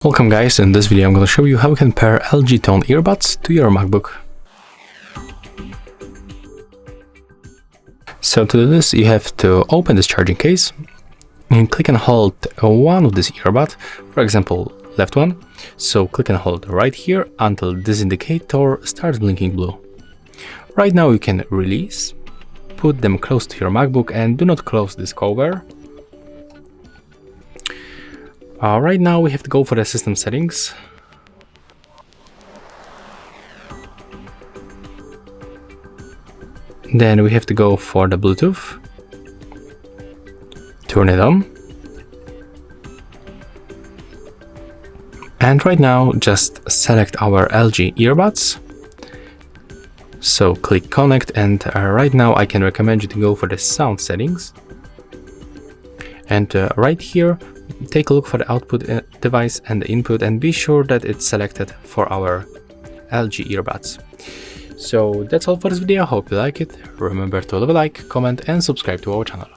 Welcome guys, in this video I'm going to show you how you can pair LG Tone earbuds to your MacBook. So to do this you have to open this charging case and click and hold one of this earbud, for example left one. So click and hold right here until this indicator starts blinking blue. Right now you can release, put them close to your MacBook and do not close this cover. Right now we have to go for the system settings. Then we have to go for the Bluetooth. Turn it on. And right now just select our LG earbuds. So click connect, and right now I can recommend you to go for the sound settings. And right here take a look for the output device and the input and be sure that it's selected for our LG earbuds. So that's all for this video. Hope you like it. Remember to leave a like, comment and subscribe to our channel.